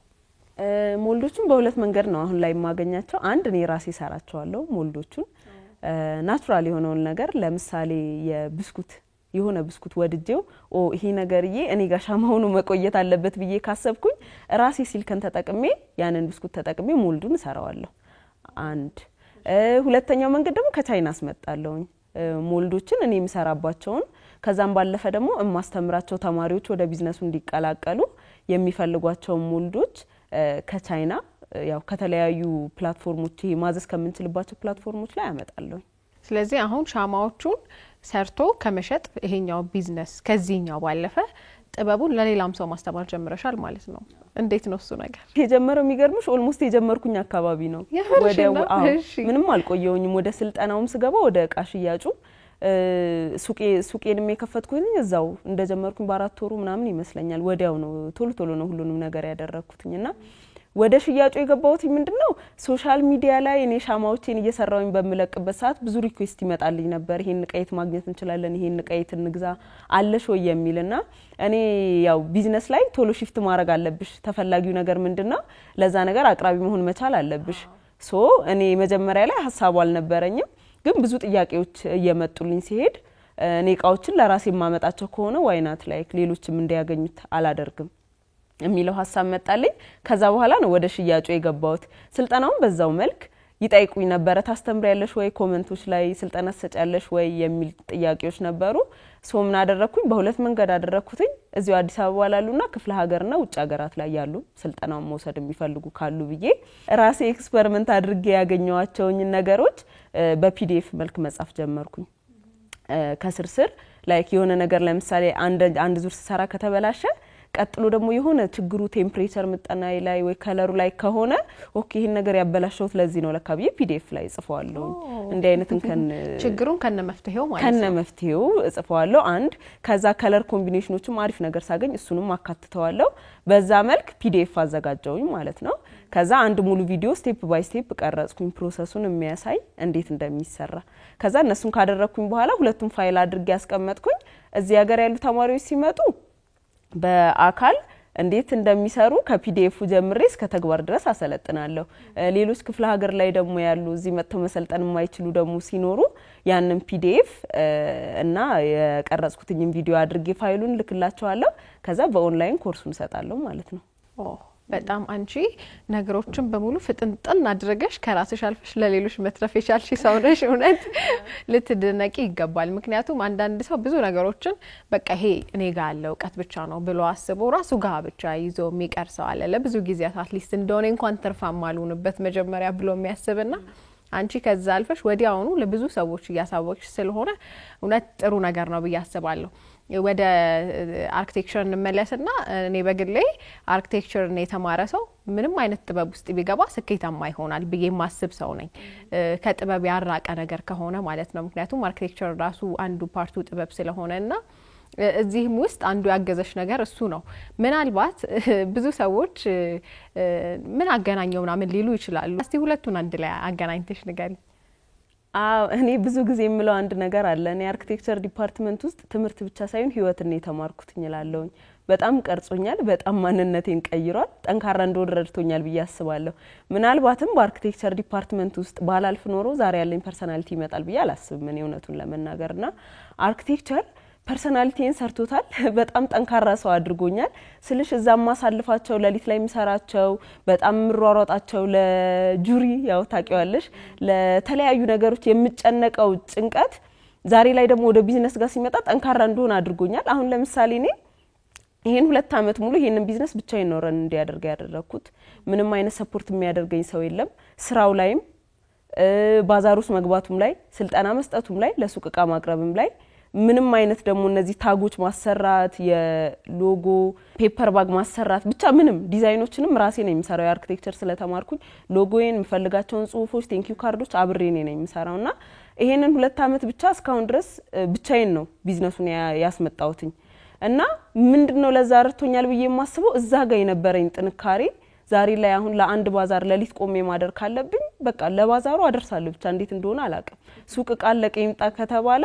[SPEAKER 1] ሞልዶቹን በሁለት መንገድ ነው አሁን ላይ ማገኛቸው። አንድ እኔ ራሴ ሰራቸዋለሁ ሞልዶቹን ናቹራል የሆነውን ነገር ለምሳሌ የብስኩት የሆነ ብስኩት ወድጄው ይሄ ነገርዬ እኔ ጋር ሻማ ሆኖ መቆየት አለበት ብዬ ካሰብኩኝ ራሴ ሲልከን ተጠቅሜ ያንን ብስኩት ተጠቅሜ ሞልዱን ሰራዋለሁ። አንድ
[SPEAKER 2] ሁለተኛው መንገድ ደግሞ ከቻይና አስመጣለሁኝ ሞልዶችን እኔ የምሰራባቸውን ከዛም ባለፈ ደግሞ ማስተምራቸው ተማሪዎች ወደ ቢዝነሱ እንዲቀላቀሉ የሚፈልጓቸው ሞልዶች ከቻይና ያው ከተለያዩ ፕላትፎርሞች ማዘዝ ከምንችልባቸው ፕላትፎርሞች ላይ አመጣለሁ።
[SPEAKER 1] ስለዚህ አሁን ሻማዎቹን ሰርቶ ከመሸጥ ይሄኛው ቢዝነስ ከዚህኛው ባለፈ ጥበቡን ለሌላም ሰው ማስተማር ጀምረሻል ማለት ነው። እንዴት ነው እሱ ነገር?
[SPEAKER 2] የጀመረው የሚገርምሽ ኦልሞስት የጀመርኩኝ አካባቢ ነው። ምንም አልቆየውኝም። ወደ ስልጠናውም ስገባ ወደ እቃ ሽያጩ ሱቄንም የከፈትኩኝ እዛው እንደጀመርኩኝ በ4 ወሩ ምናምን ይመስለኛል። ወዲያው ነው ቶሎ ነው ሁሉንም ነገር ያደረኩትኝና ወደ ሽያጩ የገባሁት ምንድነው ሶሻል ሚዲያ ላይ እኔ ሻማዎችን እየሰራውኝ በመለቅበት ሰዓት ብዙ ሪኩዌስት ይመጣልኝ ነበር። ይሄን ቀይት ማግኘት እንችላለን፣ ይሄን ቀይት እንግዛ አለሽ ወይ የሚልና እኔ ያው ቢዝነስ ላይ ቶሎ shift ማድረግ አለብሽ። ተፈላጊው ነገር ምንድነው ለዛ ነገር አቅራቢ መሆን መቻል አለብሽ። እኔ መጀመሪያ ላይ ሐሳቡ አልነበረኝም፣ ግን ብዙ ጥያቄዎች እየመጡልኝ ሲሄድ እኔ ቃዎችን ለራሴ ማመጣቸው ከሆነ ዋይናት ላይክ ሌሎችም እንዲያገኙት አላደርግም የሚለው ሐሳብ መጣልኝ። ከዛ በኋላ ነው ወደ ሽያጩ የገባሁት። ስልጠናውን በዛው መልክ ይጠይቁኝ ነበር። ታስተምሪያለሽ ወይ ኮሜንቶች ላይ ስልጠና ሰጫለሽ ወይ የሚል ጥያቄዎች ነበሩ። ምን አደረኩኝ? በሁለት መንገድ አደረኩትኝ። እዚሁ አዲስ አበባ ላሉና ክፍለ ሀገርና ውጭ ሀገራት ላይ ያሉ ስልጠናውን መውሰድ የሚፈልጉ ካሉ ብዬ ራሴ ኤክስፐሪመንት አድርጌ ያገኘዋቸውን ነገሮች በፒዲኤፍ መልክ መጻፍ ጀመርኩኝ። ከስርስር ላይክ የሆነ ነገር ለምሳሌ አንድ ዙር ሰራ ከተበላሸ ቀጥሎ ደግሞ የሆነ ችግሩ ቴምፕሬቸር መጠናይ ላይ ወይ ከለሩ ላይ ከሆነ ኦኬ ይሄን ነገር ያበላሽውት ለዚህ ነው ለካ ብዬ ፒዲኤፍ ላይ ጽፈዋለሁ። እንደ አይነትን
[SPEAKER 1] ችግሩን ከነመፍትሄው ማለት ነው
[SPEAKER 2] ከነመፍትሄው ጽፈዋለሁ። አንድ ከዛ ከለር ኮምቢኔሽኖችም አሪፍ ነገር ሳገኝ እሱንም አካትተዋለሁ። በዛ መልክ ፒዲኤፍ አዘጋጀውኝ ማለት ነው። ከዛ አንድ ሙሉ ቪዲዮ ስቴፕ ባይ ስቴፕ ቀረጽኩኝ ፕሮሰሱን የሚያሳይ እንዴት እንደሚሰራ። ከዛ እነሱን ካደረኩኝ በኋላ ሁለቱም ፋይል አድርጌ ያስቀመጥኩኝ እዚህ ሀገር ያሉ ተማሪዎች ሲመጡ በአካል እንዴት እንደሚሰሩ ከፒዲኤፍ ጀምሬ እስከ ተግባር ድረስ አሰለጥናለሁ። ሌሎች ክፍለ ሀገር ላይ ደግሞ ያሉ እዚህ መጥተው መሰልጠን የማይችሉ ደግሞ ሲኖሩ ያንን ፒዲኤፍ እና የቀረጽኩትኝ ቪዲዮ አድርጌ ፋይሉን ልክላቸዋለሁ። ከዛ በኦንላይን ኮርሱን ሰጣለሁ ማለት ነው።
[SPEAKER 1] በጣም አንቺ ነገሮችን በሙሉ ፍጥንጥን አድርገሽ ከራስሽ አልፈሽ ለሌሎች መትረፍ የቻልሽ ሰው ነሽ። እውነት ልትደነቂ ይገባል። ምክንያቱም አንዳንድ ሰው ብዙ ነገሮችን በቃ ይሄ እኔ ጋር ያለው እውቀት ብቻ ነው ብሎ አስቦ ራሱ ጋር ብቻ ይዞ የሚቀርሰው አለ። ለብዙ ጊዜያት አትሊስት እንደሆነ እንኳን ተርፋማ አልሆንበት መጀመሪያ ብሎ የሚያስብና አንቺ ከዛ አልፈሽ ወዲያውኑ ለብዙ ሰዎች ያሳወቅሽ ስለሆነ እውነት ጥሩ ነገር ነው ብዬ አስባለሁ። ወደ አርኪቴክቸር እንመለስና እኔ በግሌ አርኪቴክቸር ነው የተማረ ሰው ምንም አይነት ጥበብ ውስጥ ቢገባ ስኬታማ ይሆናል ብዬ ማስብ ሰው ነኝ። ከጥበብ ያራቀ ነገር ከሆነ ማለት ነው። ምክንያቱም አርኪቴክቸር ራሱ አንዱ ፓርቱ ጥበብ ስለሆነና እዚህም ውስጥ አንዱ ያገዘሽ ነገር እሱ ነው። ምናልባት ብዙ ሰዎች ምን አገናኘውና ምን ሊሉ ይችላሉ። እስቲ ሁለቱን አንድ ላይ አገናኝተሽ ንገሪ።
[SPEAKER 2] እኔ ብዙ ጊዜ የምለው አንድ ነገር አለ። እኔ አርኪቴክቸር ዲፓርትመንት ውስጥ ትምህርት ብቻ ሳይሆን ህይወትን ነው የተማርኩት እላለሁ። በጣም ቀርጾኛል፣ በጣም ማንነቴን ቀይሯል፣ ጠንካራ እንደሆነ ረድቶኛል ብዬ አስባለሁ። ምናልባትም በአርኪቴክቸር ዲፓርትመንት ውስጥ ባላልፍ ኖሮ ዛሬ ያለኝ ፐርሰናሊቲ ይመጣል ብዬ አላስብም። እኔ እውነቱን ለመናገርና አርኪቴክቸር ፐርሰናሊቲን ሰርቶታል። በጣም ጠንካራ ሰው አድርጎኛል። ስለሽ እዛም ማሳልፋቸው ለሊት ላይ ምሰራቸው በጣም ምሯሯጣቸው ለጁሪ ያው ታቂዋለሽ ለተለያዩ ነገሮች የምጨነቀው ጭንቀት ዛሬ ላይ ደግሞ ወደ ቢዝነስ ጋር ሲመጣ ጠንካራ እንደሆነ አድርጎኛል። አሁን ለምሳሌ እኔ ይሄን 2 አመት ሙሉ ይሄንን ቢዝነስ ብቻዬን ነው ረን እንዲያደርግ ያደረኩት። ምንም አይነት ሰፖርት የሚያደርገኝ ሰው የለም። ስራው ላይም ባዛሩስ መግባቱም ላይ ስልጠና መስጠቱም ላይ ለሱቅ እቃ ማቅረብም ላይ ምንም አይነት ደግሞ እነዚህ ታጎች ማሰራት የሎጎ ፔፐር ባግ ማሰራት ብቻ ምንም ዲዛይኖችንም ራሴ ነኝ የምሰራው። የአርኪቴክቸር ስለተማርኩኝ ሎጎዬን ምፈልጋቸውን ጽሁፎች ቴንኪው ካርዶች አብሬ ነኝ የምሰራውና ይሄንን 2 አመት ብቻ እስካሁን ድረስ ብቻዬን ነው ቢዝነሱን ያስመጣውትኝ እና ምንድነው ለዛ ረድቶኛል ብዬ የማስበው እዛ ጋር የነበረኝ ጥንካሬ ዛሬ ላይ አሁን ለአንድ ባዛር ለሊት ቆሜ ማደር ካለብኝ በቃ ለባዛሩ አደርሳለሁ። ብቻ እንዴት እንደሆነ አላቀም። ሱቅ ቃል ለቀይምጣ ከተባለ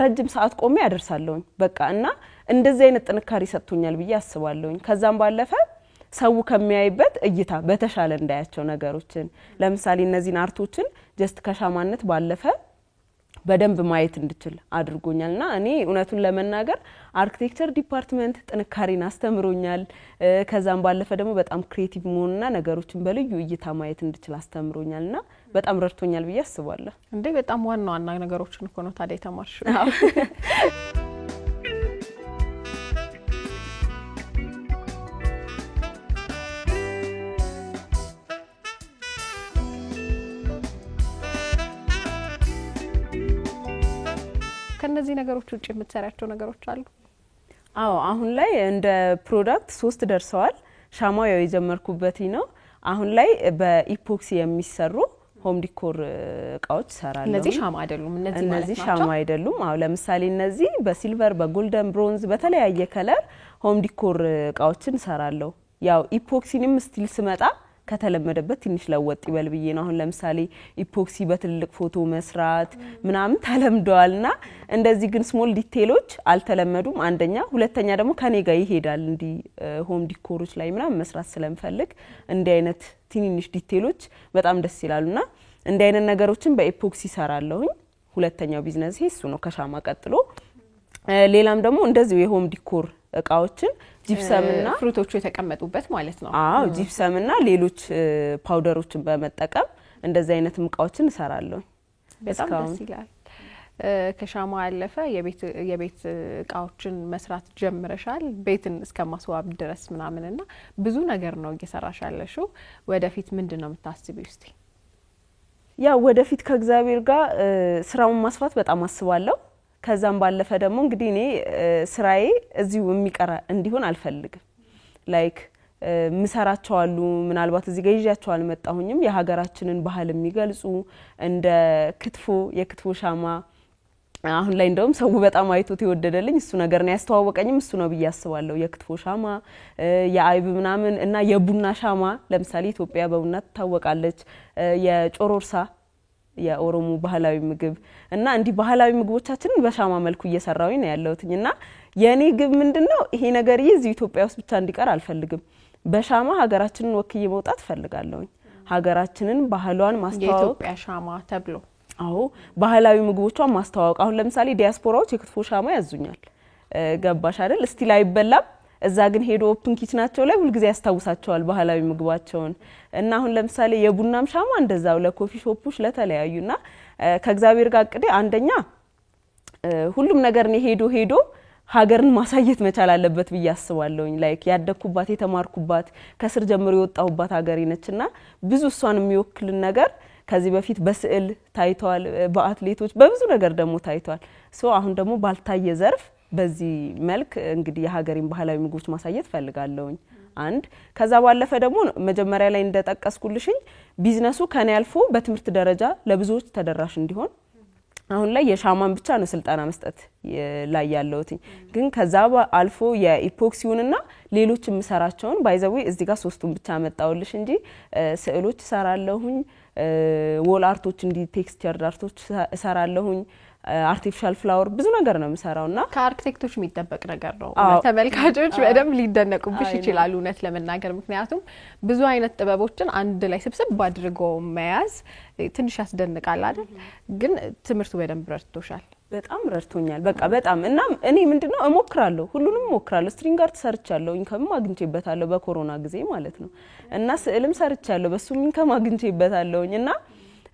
[SPEAKER 2] ረጅም ሰዓት ቆሜ አደርሳለሁኝ በቃ እና እንደዚህ አይነት ጥንካሬ ሰጥቶኛል ብዬ አስባለሁኝ። ከዛም ባለፈ ሰው ከሚያይበት እይታ በተሻለ እንዳያቸው ነገሮችን ለምሳሌ እነዚህን አርቶችን ጀስት ከሻማነት ባለፈ በደንብ ማየት እንድችል አድርጎኛልና እኔ እውነቱን ለመናገር አርኪቴክቸር ዲፓርትመንት ጥንካሬን አስተምሮኛል ከዛም ባለፈ ደግሞ በጣም ክሬቲቭ መሆንና ነገሮችን በልዩ እይታ ማየት እንድችል አስተምሮኛልና በጣም ረድቶኛል ብዬ አስባለሁ
[SPEAKER 1] እንዴ በጣም ዋና ነገሮችን እኮ ነው ታዲያ ተማርሽው ከነዚህ ነገሮች ውጪ የምትሰራቸው ነገሮች አሉ
[SPEAKER 2] አዎ አሁን ላይ እንደ ፕሮዳክት 3 ደርሰዋል ሻማው ያው የጀመርኩበት ነው አሁን ላይ በኢፖክሲ የሚሰሩ ሆም ዲኮር እቃዎች ሰራለሁ
[SPEAKER 1] እነዚህ ሻማ አይደሉም
[SPEAKER 2] እነዚህ ሻማ አይደሉም አዎ ለምሳሌ እነዚህ በሲልቨር በጎልደን ብሮንዝ በተለያየ ከለር ሆም ዲኮር እቃዎችን ሰራለሁ ያው ኢፖክሲንም ስቲል ስመጣ ከተለመደበት ትንሽ ለወጥ ይበል ብዬ ነው አሁን ለምሳሌ ኢፖክሲ በትልቅ ፎቶ መስራት ምናምን ተለምደዋልና እንደዚህ ግን ስሞል ዲቴሎች አልተለመዱም አንደኛ ሁለተኛ ደግሞ ከኔ ጋር ይሄዳል እንዲ ሆም ዲኮሮች ላይ ምናምን መስራት ስለምፈልግ እንዲ አይነት ትንንሽ ዲቴሎች በጣም ደስ ይላሉና እንዲ አይነት ነገሮችን በኢፖክሲ ሰራለሁኝ ሁለተኛው ቢዝነስ እሱ ነው ከሻማ ቀጥሎ ሌላም ደግሞ እንደዚህ የሆም ዲኮር እቃዎችን ጂፕሰምና
[SPEAKER 1] ፍሩቶቹ የተቀመጡበት ማለት ነው
[SPEAKER 2] አዎ ጂፕሰምና ሌሎች ፓውደሮችን በመጠቀም እንደዚህ አይነት እቃዎችን ሰራለሁ
[SPEAKER 1] በጣም ደስ ይላል ከሻማ ያለፈ የቤት እቃዎችን መስራት ጀምረሻል ቤትን እስከማስዋብ ድረስ ምናምንና ብዙ ነገር ነው እየሰራሻለሽው ወደፊት ምንድነው የምታስቢው እስቲ
[SPEAKER 2] ያ ወደፊት ከእግዚአብሔር ጋር ስራውን ማስፋት በጣም አስባለሁ ከዛም ባለፈ ደግሞ እንግዲህ እኔ ስራዬ እዚሁ የሚቀራ እንዲሆን አልፈልግም ላይክ ምሰራቸው አሉ ምናልባት እዚህ ጋር ይያቸው አልመጣሁኝም የሀገራችንን ባህል የሚገልጹ እንደ ክትፎ የክትፎ ሻማ አሁን ላይ እንደውም ሰው በጣም አይቶት ይወደደልኝ እሱ ነገር ነው ያስተዋወቀኝም እሱ ነው በያስባለሁ የክትፎ ሻማ የአይብ ምናምን እና የቡና ሻማ ለምሳሌ ኢትዮጵያ በቡና ትታወቃለች የጮሮርሳ የኦሮሞ ባህላዊ ምግብ እና እንዲ ባህላዊ ምግቦቻችንን በሻማ መልኩ እየሰራው ነው ያለውትኝና የኔ ግብ ምንድነው ይሄ ነገር እዚህ ኢትዮጵያ ውስጥ ብቻ እንዲቀር አልፈልግም በሻማ ሀገራችንን ወክዬ መውጣት ፈልጋለሁ ሀገራችንን ባህሏን ማስተዋወቅ
[SPEAKER 1] የኢትዮጵያ ሻማ ተብሎ
[SPEAKER 2] አዎ ባህላዊ ምግቦቿን ማስተዋወቅ አሁን ለምሳሌ ዲያስፖራዎች የክትፎ ሻማ ያዙኛል ገባሽ አይደል እስቲ ላይ ይበላም እዛ ግን ሄዶ ኦፕን ኪችናቸው ላይ ሁሉ ጊዜ ያስታውሳቸዋል ባህላዊ ምግባቸውን እና አሁን ለምሳሌ የቡናም ሻማ እንደዛው ለኮፊ ሾፖች ለተለያዩና ከእግዚአብሔር ጋር አቅዴ አንደኛ ሁሉም ነገር ነው ሄዶ ሀገርን ማሳየት መቻል አለበት በያስባለሁኝ ላይክ ያደኩባት የተማርኩባት ከስር ጀምሮ የወጣሁባት ሀገር ነችና ብዙ እሷን የሚወክል ነገር ከዚህ በፊት በስዕል ታይቷል በአትሌቶች በብዙ ነገር ደግሞ ታይቷል ሶ አሁን ደግሞ ባልታየ ዘርፍ በዚህ መልክ እንግዲህ የሀገሪን ባህላዊ ምግቦች ማሳየት ፈልጋለሁኝ አንድ ከዛ ባለፈ ደግሞ መጀመሪያ ላይ እንደተጠቀስኩልሽኝ ቢዝነሱ ከኔ አልፎ በትምህርት ደረጃ ለብዙዎች ተደራሽ እንዲሆን አሁን ላይ የሻማን ብቻ ነው ስልጣና መስጠት ላይ ያለውትኝ ግን ከዛ አልፎ የኢፖክሲውንና ሌሎች ምሰራቸውን ባይዘው እዚህ ጋር 3ቱን ብቻ መጣውልሽ እንጂ ስዕሎች ሰራለሁኝ ዎል አርቶች እንዲ ቴክስቸር አርቶች ሰራለሁኝ አርቲፊሻል ፍላወር ብዙ ነገር ነው የምሰራውና
[SPEAKER 1] ከአርኪቴክቶች የሚጠበቅ ነገር ነው ተመልካቾች በደም ሊደነቁብሽ ይችላሉ እውነት ለመናገር ምክንያቱም ብዙ አይነት ጥበቦችን አንድ ላይ ስብስብ አድርጎ መያዝ ትንሽ ያስደንቃል አይደል ግን ትምህርቱ በደም ረድቶሻል
[SPEAKER 2] በጣም ረድቶኛል በቃ በጣም እና እኔ ምንድነው እሞክራለሁ ሁሉንም እሞክራለሁ ስትሪንግ አርት ሰርቻለሁ ኢንከም አግኝቼበታለሁ በኮሮና ጊዜ ማለት ነው እና ስዕልም ሰርቻለሁ በሱም ኢንከም አግኝቼበታለሁና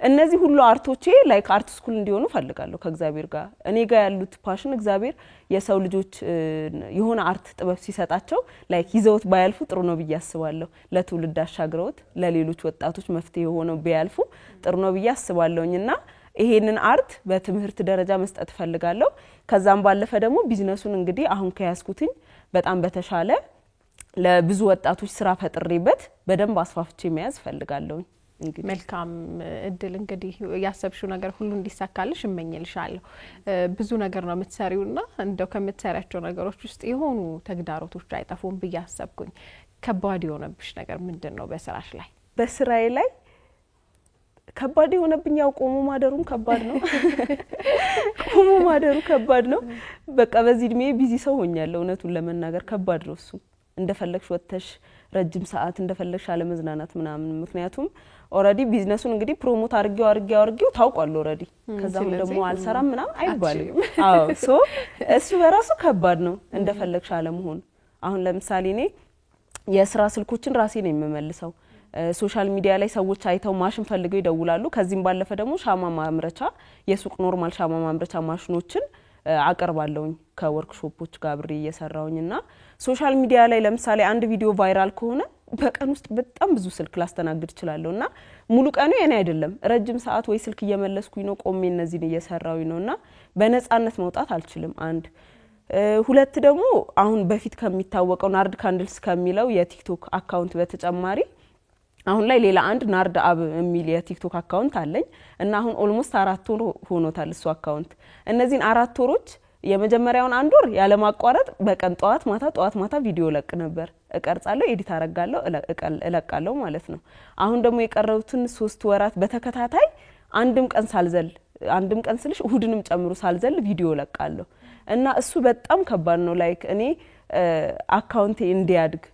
[SPEAKER 2] እነዚህ ሁሉ አርቶቼ ላይክ አርት ስኩል እንዲሆኑ ፈልጋለሁ ከእግዚአብሔር ጋር እኔ ጋር ያሉት ፓሽን እግዚአብሔር የሰው ልጆች የሆነ አርት ጥበብ ሲሰጣቸው ላይክ ይዘውት ባያልፉ ጥሩ ነው በያስባለሁ ለትውልድ አሻግረውት ለሌሎች ወጣቶች መፍትሄ ሆነው ቢያልፉ ጥሩ ነው በያስባለሁና ይሄንን አርት በትምህርት ደረጃ መስጠት ፈልጋለሁ ከዛም ባለፈ ደግሞ ቢዝነሱን እንግዲህ አሁን ከያስኩትኝ በጣም በተሻለ ለብዙ ወጣቶች ስራ ፈጥሬበት በደንብ አስፋፍቼ መያዝ ፈልጋለሁ እንግዲህ
[SPEAKER 1] መልካም እድል እንግዲህ ያሰብሽው ነገር ሁሉ እንዲሳካልሽ እመኝልሻለሁ ብዙ ነገር ነው የምትሰሪውና እንደው ከምትሰሪያቸው ነገሮች ውስጥ የሆኑ ተግዳሮቶች አይጠፉም በያሰብኩኝ ከባድ የሆነብሽ ነገር ምንድነው በስራሽ ላይ
[SPEAKER 2] በስራዬ ላይ ከባድ የሆነብኝ ያው ቆሞ ማደሩም ከባድ ነው ቆሞ ማደሩ ከባድ ነው በቃ በዚህ እድሜ ቢዚ ሰው ሆኛለሁ እውነቱን ለመናገር ከባድ ነው እሱ እንደፈለግሽ ወጥተሽ ረጅም ሰዓት እንደፈለግሽ አለ መዝናናት ምናምን ምክንያቱም ኦሬዲ ቢዝነሱን እንግዲህ ፕሮሞት አርጊው ታውቋል ኦሬዲ ከዛም ደግሞ አልሰራም ምናምን አይባልም አዎ ሶ እሱ በራሱ ከባድ ነው እንደፈለግሽ አለ መሆን አሁን ለምሳሌ እኔ የስራ ስልኮችን ራሴ ነኝ የምመልሰው ሶሻል ሚዲያ ላይ ሰዎች አይተው ማሽን ፈልገው ይደውላሉ ከዚህም ባለፈ ደግሞ ሻማ ማምረቻ የሱቅ ኖርማል ሻማ ማምረቻ ማሽኖችን አቀርባለሁኝ ከወርክሾፖች ጋር አብሬ እየሰራውኝና ሶሻል ሚዲያ ላይ ለምሳሌ አንድ ቪዲዮ ቫይራል ከሆነ በቀን ውስጥ በጣም ብዙ ስልክ ላስተናግድ ይችላልውና ሙሉ ቀኑ የኔ አይደለም ረጅም ሰዓት ወይ ስልክ እየመለስኩኝ ነው ቆሜ እነዚህን እየሰራውኝ ነውና በነጻነት መውጣት አልችልም አንድ ሁለት ደግሞ አሁን በፊት ከሚታወቀው ናርድ ካንድልስ ከሚለው የቲክቶክ አካውንት በተጨማሪ አሁን ላይ ሌላ አንድ ናርድ አብ የሚል የቲክቶክ አካውንት አለኝ እና አሁን ኦልሞስት 4 ወር ሆኖታል እሱ አካውንት እነዚህን 4 ወሮች የመጀመሪያውን አንድ ወር ያለ ማቋረጥ በቀን ጧት ማታ ቪዲዮ ለቅ ነበር እቀርጻለሁ ኤዲት አረጋለሁ እለቃለሁ ማለት ነው አሁን ደግሞ የቀረውትን 3 ወራት በተከታታይ አንድም ቀን ስልሽ እሁድንም ጨምሮ ሳልዘል ቪዲዮ ለቃለሁ እና እሱ በጣም ከባድ ነው ላይክ እኔ አካውንቴ እንዲያድግ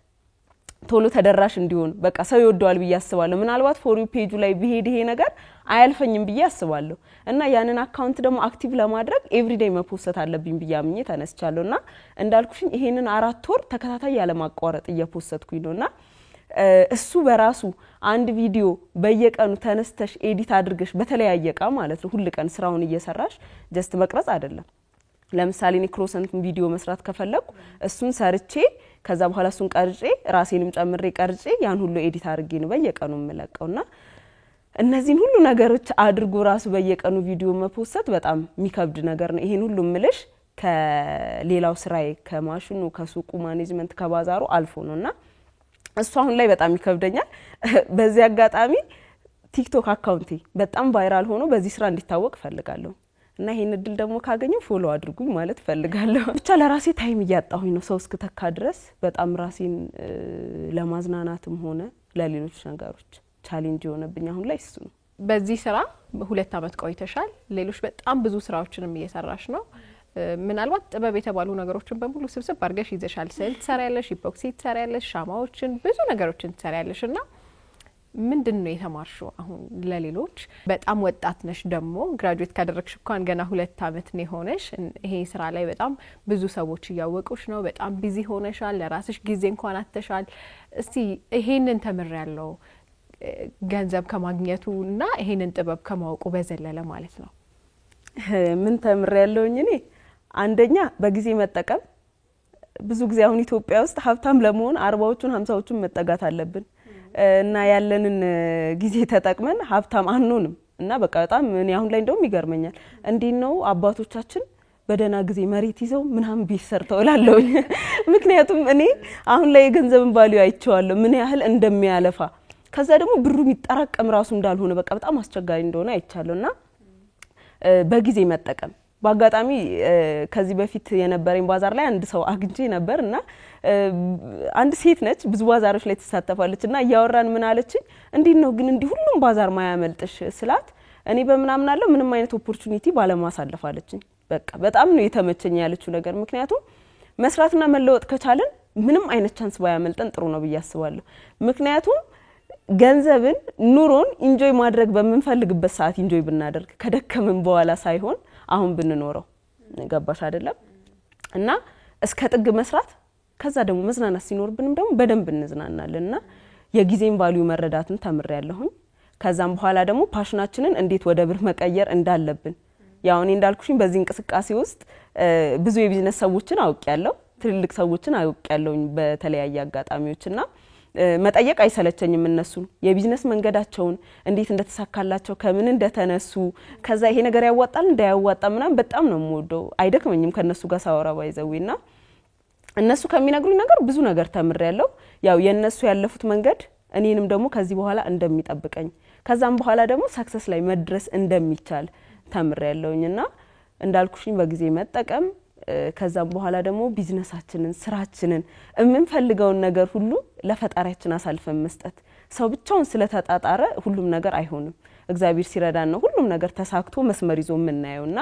[SPEAKER 2] ቶሎ ተደራሽ እንዲሆን በቃ ሰው ይወደዋል ብዬ አስባለሁ ምናልባት ፎር ዩ ፔጁ ላይ ቢሄድ ይሄ ነገር አያልፈኝም ብዬ አስባለሁ እና ያንን አካውንት ደግሞ አክቲቭ ለማድረግ ኤቭሪዴይ መፖስት አለብኝ ብዬ አምኜ ተነስቻለሁና እንዳልኩሽኝ ይሄንን 4 ወር ተከታታይ ያለ ማቋረጥ እየፖስትኩኝ ነውና እሱ በራሱ አንድ ቪዲዮ በየቀኑ ተነስተሽ ኤዲት አድርገሽ በተለያየ ቃ ማለት ነው ሁሉ ቀን ስራውን እየሰራሽ ጀስት መቅረጽ አይደለም ለምሳሌ እኔ ክሮሰንት ቪዲዮ መስራት ከፈለኩ እሱን ሰርቼ ከዛ በኋላ እሱን ቀርጬ ራሴንም ጨምሬ ቀርጬ ያን ሁሉ ኤዲት አድርጌ ነው በየቀኑ መለቀውና እነዚህን ሁሉ ነገሮች አድርጎ ራሱ በየቀኑ ቪዲዮ መፖስት በጣም የሚከብድ ነገር ነው ይሄን ሁሉ ምልሽ ከሌላው ስራዬ ከማሽኑ ከሱቁ ማኔጅመንት ከባዛሩ አልፎ ነውና እሱ አሁን ላይ በጣም ይከብደኛል በዚህ አጋጣሚ ቲክቶክ አካውንቴ በጣም ቫይራል ሆኖ በዚህ ስራ እንዲታወቅ ፈልጋለሁ እና ይሄን እድል ደግሞ ካገኘው ፎሎ አድርጉኝ ማለት ፈልጋለሁ ብቻ ለራሴ ታይም እያጣሁኝ ነው ሰው እስከተካ ድረስ በጣም ራሴን ለማዝናናትም ሆነ ለሌሎች ነገሮች ቻሌንጅ ሆነብኝ አሁን ላይ እሱ ነው
[SPEAKER 1] በዚህ ስራ 2 አመት ቆይተሻል ሌሎች በጣም ብዙ ስራዎችንም እየሰራሽ ነው ምናልባት ጥበብ የተባሉ ነገሮችን በሙሉ ስብስብ አድርገሽ ይዘሻል ስዕል ትሰሪያለሽ ኢፖክሲ ትሰሪያለሽ ሻማዎችን ብዙ ነገሮችን ትሰሪያለሽና ምንድነው የተማርሽው አሁን ለሌሎች በጣም ወጣት ነሽ ደሞ ግራጁዌት ካደረግሽ እንኳን ገና 2 አመት ነው ሆነሽ ይሄ ስራ ላይ በጣም ብዙ ሰዎች ያወቁሽ ነው በጣም ቢዚ ሆነሻል ለራስሽ ጊዜ እንኳን አተሻል እስቲ ይሄንን ተምሬያለሁ ገንዘብ ከማግኘቱና ይሄንን ጥበብ ከማወቁ በዘለለ ማለት ነው
[SPEAKER 2] ምን ተምሬያለሁኝ እኔ አንደኛ በጊዜ መጠቀም ብዙ ጊዜ አሁን ኢትዮጵያ ውስጥ ሀብታም ለመሆን 40ዎቹን 50ዎቹን መጠጋት አለብን እና ያለንን ጊዜ ተጠቅመን ሀብታም አንሆንም እና በቃ በጣም እኔ አሁን ላይ እንደውም ይገርመኛል እንዴት ነው አባቶቻችን በደና ጊዜ መሬት ይዘው ምናምን ቢሰርተው ላለው ምክንያቱም እኔ አሁን ላይ የገንዘብን ቫልዩ አይቼዋለሁ ምን ያህል እንደሚያለፋ ከዛ ደግሞ ብሩ የሚጠራቀም ራሱ እንዳልሆነ በቃ በጣም አስቸጋሪ እንደሆነ አይቻለውና በጊዜ መጠቀም በአጋጣሚ ከዚህ በፊት የነበረኝ ባዛር ላይ አንድ ሰው አግኝቼ ነበርና አንድ ሴት ነች ብዙ ባዛሮች ላይ ተሳተፋለችና ያወራን ምን አለችኝ እንዴት ነው ግን እንዲ ሁሉም ባዛር ማያመልጥሽ ስላት እኔ በመናምናለው ምንም አይነት ኦፖርቹኒቲ ባለማሳለፍ አለችኝ በቃ በጣም ነው የተመቸኝ ያለችው ነገር ምክንያቱም መስራትና መለወጥ ከቻለን ምንም አይነት ቻንስ ባያመልጠን ጥሩ ነው በያስባለሁ ምክንያቱም ገንዘብን ኑሮን ኢንጆይ ማድረግ በመንፈልግበት ሰዓት ኢንጆይ ብናደርግ ከደከመን በኋላ ሳይሆን አሁን ብንኖረው ገባሽ አይደለም እና እስከ ጥግ መስራት ከዛ ደግሞ መዝናናት ሲኖርብንም ደግሞ በደንብ እንዝናናለንና የጊዜን ቫልዩ መረዳትን ተምሬያለሁኝ ከዛም በኋላ ደግሞ ፓሽናችንን እንዴት ወደ ብር መቀየር እንዳለብን ያው እኔ እንዳልኩሽኝ በዚህ እንቅስቃሴ ውስጥ ብዙ የቢዝነስ ሰዎችን አውቄያለሁ ትልልቅ ሰዎችን አውቄያለሁኝ በተለያየ አጋጣሚዎችና መጠየቅ አይሰለቸኝም እነሱ የቢዝነስ መንገዳቸውን እንዴት እንደተሳካላቸው ከምን እንደተነሱ ከዛ ይሄ ነገር ያዋጣል እንዳያዋጣ ምናምን በጣም ነው የምወደው አይደክመኝም ከነሱ ጋር ሳወራ ባይዘውና እነሱ ከሚነግሩኝ ነገር ብዙ ነገር ተምሬያለሁ ያው የነሱ ያለፉት መንገድ እኔንም ደግሞ ከዚህ በኋላ እንደሚጠብቀኝ ከዛም በኋላ ደግሞ ሰክሰስ ላይ መድረስ እንደሚቻል ተምሬያለሁኝና እንዳልኩሽኝ በጊዜ መጠቀም ከዛም በኋላ ደግሞ ቢዝነሳችንን ስራችንን እምንፈልገውን ነገር ሁሉ ለፈጣሪያችን አሳልፈን መስጠት ሰው ብቻውን ስለተጣጣረ ሁሉም ነገር አይሆንም እግዚአብሔር ሲረዳን ነው ሁሉም ነገር ተሳክቶ መስመር ይዞ ምናየውና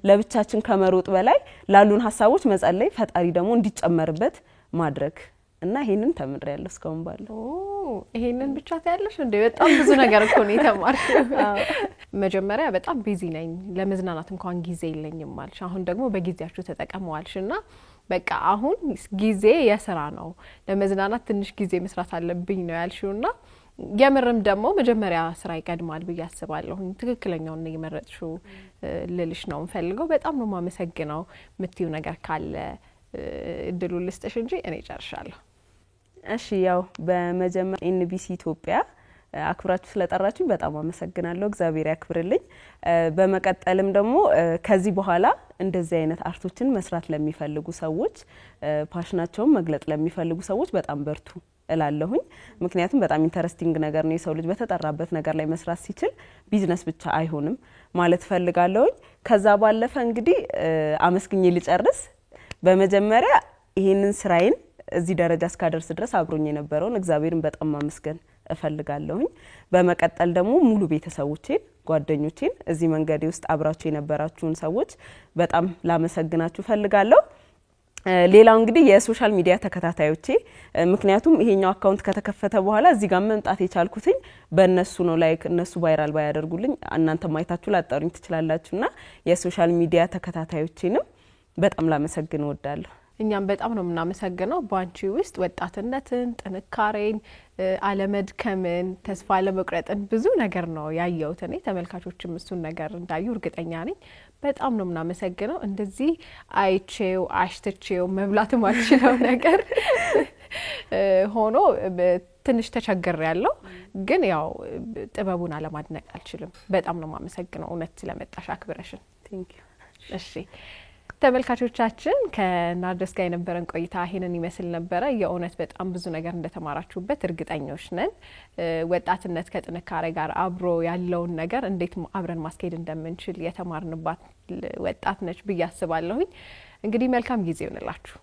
[SPEAKER 2] ለብቻችን ከመሮጥ በላይ ላሉን ሐሳቦች መጸለይ ፈጣሪ ደግሞ እንዲጨመርበት ማድረግ እና ይሄንን ተምሬያለሁ እስካሁን ባለው።
[SPEAKER 1] ይሄንን ብቻ ታያለሽ እንዴ? በጣም ብዙ ነገር እኮ ነው የተማርኩት። መጀመሪያ በጣም ቢዚ ነኝ፣ ለመዝናናት እንኳን ጊዜ የለኝም ማልሽ። አሁን ደግሞ በጊዜያችሁ ተጠቀመዋልሽና በቃ አሁን ጊዜ የስራ ነው፣ ለመዝናናት ትንሽ ጊዜ መስራት አለብኝ ነው ያልሽውና የምርም ደግሞ መጀመሪያ ስራ ይቀድማል ብዬ አስባለሁ። ትክክለኛውን ነው የመረጥሽው ልልሽ ነው እንፈልገው። በጣም ነው ማመሰግነው። ምትዩ ነገር ካለ እድሉ ልስጥሽ እንጂ እኔ ጨርሻለሁ።
[SPEAKER 2] እሺ ያው በመጀመሪያ ኤንቢሲ ኢትዮጵያ አክብራችሁ ስለጠራችሁ በጣም አመሰግናለሁ። እግዚአብሔር ያክብርልኝ። በመቀጠልም ደግሞ ከዚህ በኋላ እንደዚህ አይነት አርቶችን መስራት ለሚፈልጉ ሰዎች ፓሽናቸውን መግለጽ ለሚፈልጉ ሰዎች በጣም በርቱ እላለሁኝ። ምክንያቱም በጣም ኢንተረስቲንግ ነገር ነው። የሰው ልጅ በተጠራበት ነገር ላይ መስራት ሲችል ቢዝነስ ብቻ አይሆንም ማለት ፈልጋለሁኝ። ከዛ ባለፈ እንግዲህ አመስግኜ ልጨርስ። በመጀመሪያ ይሄንን ስራዬን እዚህ ደረጃ እስካደርስ ድረስ አብሮኝ የነበረውን እግዚአብሔርን በጣም ማመስገን እፈልጋለሁኝ። በመቀጠል ደግሞ ሙሉ ቤተሰቦቼን፣ ጓደኞቼን፣ እዚህ መንገዴ ውስጥ አብራችሁ የነበራችሁን ሰዎች በጣም ላመሰግናችሁ ፈልጋለሁ። ሌላው እንግዲህ የሶሻል ሚዲያ ተከታታዮቼ፣ ምክንያቱም ይሄኛው አካውንት ከተከፈተ በኋላ እዚህ ጋር መምጣት የቻልኩትኝ በእነሱ ነው። ላይክ እነሱ ቫይራል ባያደርጉልኝ እናንተ ማይታችሁ ላጣሩኝ ትችላላችሁና የሶሻል ሚዲያ ተከታታዮቼንም በጣም ላመሰግን እወዳለሁ።
[SPEAKER 1] እኛም በጣም ነው የምናመሰግነው። ባንቺ ውስጥ ወጣትነትን፣ ጥንካሬን፣ አለመድከምን፣ ተስፋ አለመቁረጥን ብዙ ነገር ነው ያየሁት እኔ። ተመልካቾችም እሱን ነገር እንዳዩ እርግጠኛ ነኝ። በጣም ነው የምናመሰግነው። እንደዚህ አይቼው አሽትቼው መብላትም አልችለው ነገር ሆኖ ትንሽ ተቸገር ያለው ግን ያው ጥበቡን አለማድነቅ አልችልም። በጣም ነው የማመሰግነው እውነት ስለመጣሽ አክብረሽን።
[SPEAKER 2] ቴንክ ዩ።
[SPEAKER 1] እሺ ተመልካቾቻችን ከናርዶስ ጋር የነበረን ቆይታ ይሄንን ይመስል ነበረ። የእውነት በጣም ብዙ ነገር እንደተማራችሁበት እርግጠኞች ነን። ወጣትነት ከጥንካሬ ጋር አብሮ ያለውን ነገር እንዴት አብረን ማስኬድ እንደምንችል የተማርንባት ወጣት ነች ብዬ አስባለሁኝ። እንግዲህ መልካም ጊዜ ይሁንላችሁ።